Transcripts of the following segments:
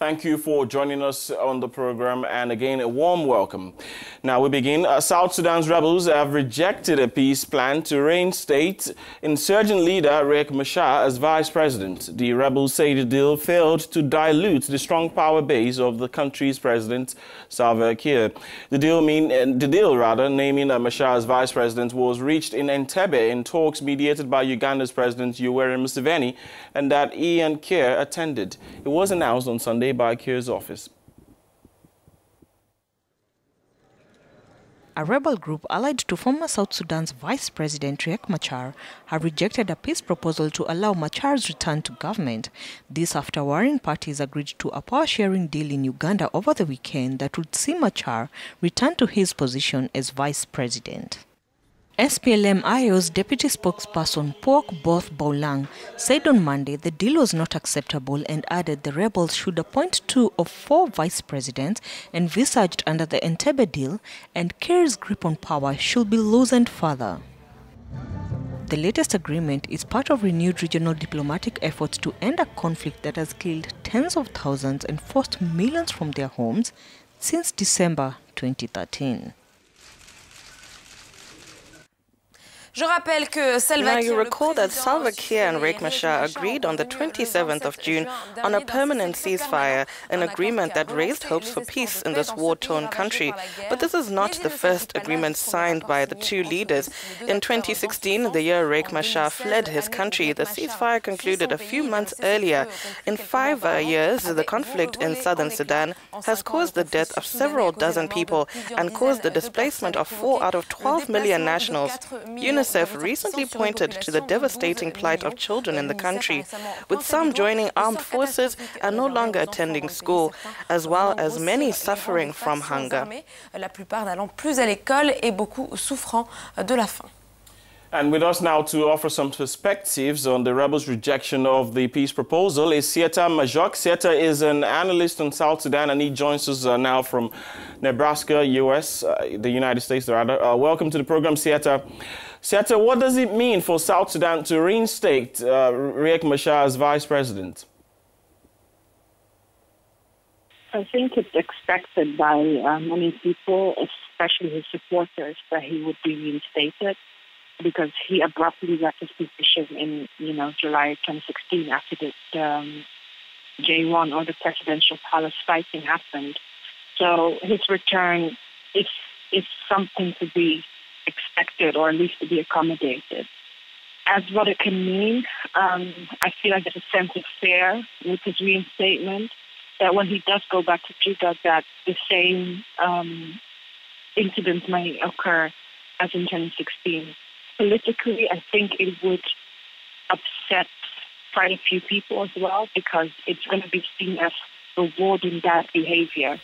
Thank you for joining us on the program, and again, a warm welcome. Now we begin. South Sudan's rebels have rejected a peace plan to reinstate insurgent leader Riek Machar as vice president. The rebels say the deal failed to dilute the strong power base of the country's president, Salva Kiir. The deal naming Machar as vice president was reached in Entebbe in talks mediated by Uganda's President Yoweri Museveni, and that he and Kiir attended. It was announced on Sunday by Kiir's office. A rebel group allied to former South Sudan's Vice President Riek Machar have rejected a peace proposal to allow Machar's return to government. This after warring parties agreed to a power-sharing deal in Uganda over the weekend that would see Machar return to his position as Vice President. SPLM-IO's deputy spokesperson Pok Both Boulang said on Monday the deal was not acceptable and added the rebels should appoint 2 of 4 vice presidents envisaged under the Entebbe deal, and Kiir's grip on power should be loosened further. The latest agreement is part of renewed regional diplomatic efforts to end a conflict that has killed tens of thousands and forced millions from their homes since December 2013. Now you recall that Salva Kiir and Riek Machar agreed on the 27th of June on a permanent ceasefire, an agreement that raised hopes for peace in this war-torn country. But this is not the first agreement signed by the two leaders. In 2016, the year Riek Machar fled his country, the ceasefire concluded a few months earlier. In 5 years, the conflict in southern Sudan has caused the death of several dozen people and caused the displacement of 4 out of 12 million nationals. UNICEF recently pointed to the devastating plight of children in the country, with some joining armed forces and no longer attending school, as well as many suffering from hunger. And with us now to offer some perspectives on the rebels' rejection of the peace proposal is Sieta Majok. Sieta is an analyst on South Sudan, and he joins us now from Nebraska, the United States, rather. Welcome to the program, Sieta. Sieta, what does it mean for South Sudan to reinstate Riek Machar as vice president? I think it's expected by many people, especially his supporters, that he would be reinstated, because he abruptly left his position in, July 2016 after the J1 or the presidential palace fighting happened. So his return is something to be expected, or at least to be accommodated. As what it can mean, I feel like there's a sense of fear with his reinstatement, that when he does go back to Juba, that the same incidents may occur as in 2016. Politically, I think it would upset quite a few people as well, because it's going to be seen as rewarding that behavior.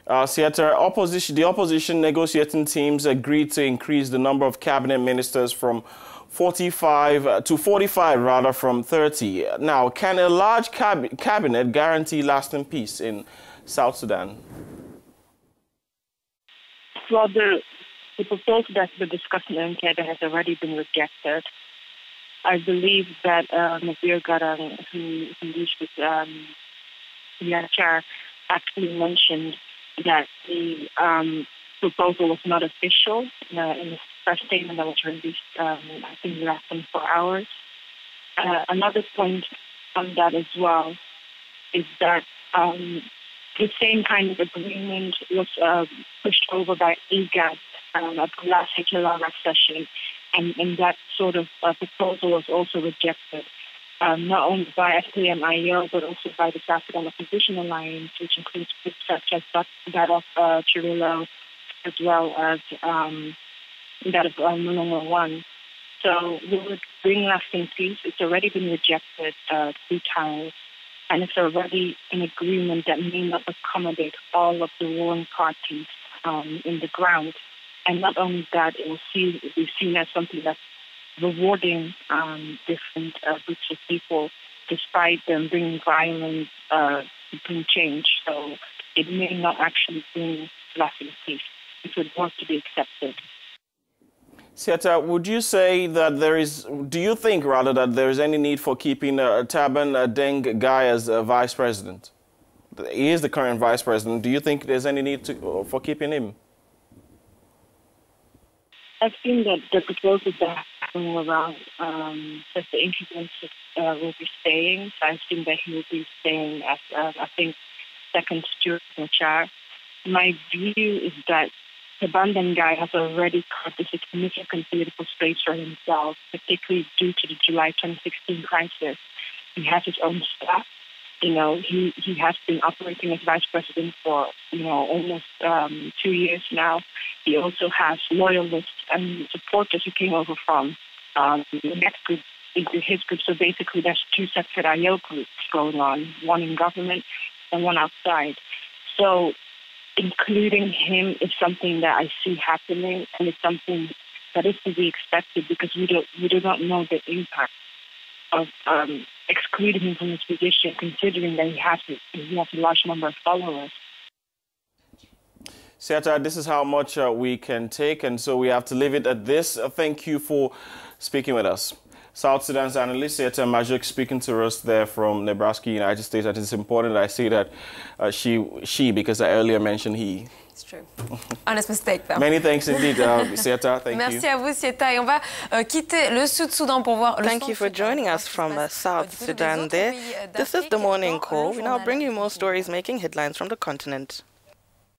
Sieta, the opposition negotiating teams agreed to increase the number of cabinet ministers from 45 to 45, rather, from 30. Now, can a large cabinet guarantee lasting peace in South Sudan? Well, the proposal that's been discussed in Entebbe has already been rejected. I believe that Nadir Garang, who reached with Machar, actually mentioned that the proposal was not official in the first statement that was released, I think, less than 4 hours. Another point on that as well is that the same kind of agreement was pushed over by IGAD at the last HLR session, and that sort of proposal was also rejected, not only by SPLM-IO, but also by the South Sudan Opposition Alliance, which includes groups such as that of Chirilo, as well as that of Multilingual 1. So we would bring lasting peace. It's already been rejected 3 times, and it's already an agreement that may not accommodate all of the warring parties in the ground. And not only that, it will be seen as something that's rewarding different groups of people, despite them bringing violence to bring change. So it may not actually bring lasting peace. It would want to be accepted. Sieta, would you say that do you think rather that there is any need for keeping Taban Deng Gai as vice president? He is the current vice president. Do you think there's any need for keeping him? I've seen that the proposals that are going around that the insurgent will be staying. So I've seen that he will be staying as, I think, second to Machar. My view is that the Bandan guy has already cut a significant political space for himself, particularly due to the July 2016 crisis. He has his own staff. You know, he has been operating as vice president for, you know, almost 2 years now. He also has loyalists and supporters who came over from the next group into his group. So basically there's two separate IO groups going on, one in government and one outside. So including him is something that I see happening, and it's something that is to be expected because we do not know the impact of excluding him from his position, considering that he has a large number of followers. Siata, this is how much we can take, and so we have to leave it at this. Thank you for speaking with us. South Sudan's analyst, Siata Majuk, speaking to us there from Nebraska, United States. And it's important that I say that she, because I earlier mentioned he. It's true. Honest mistake, though. Many thanks indeed, Siata. Thank you. Merci à vous, Siata. Et on va quitter le Sud-Soudan pour voir. Thank you for joining us from South Sudan there. This is the Morning Call. We now bring you more stories making headlines from the continent.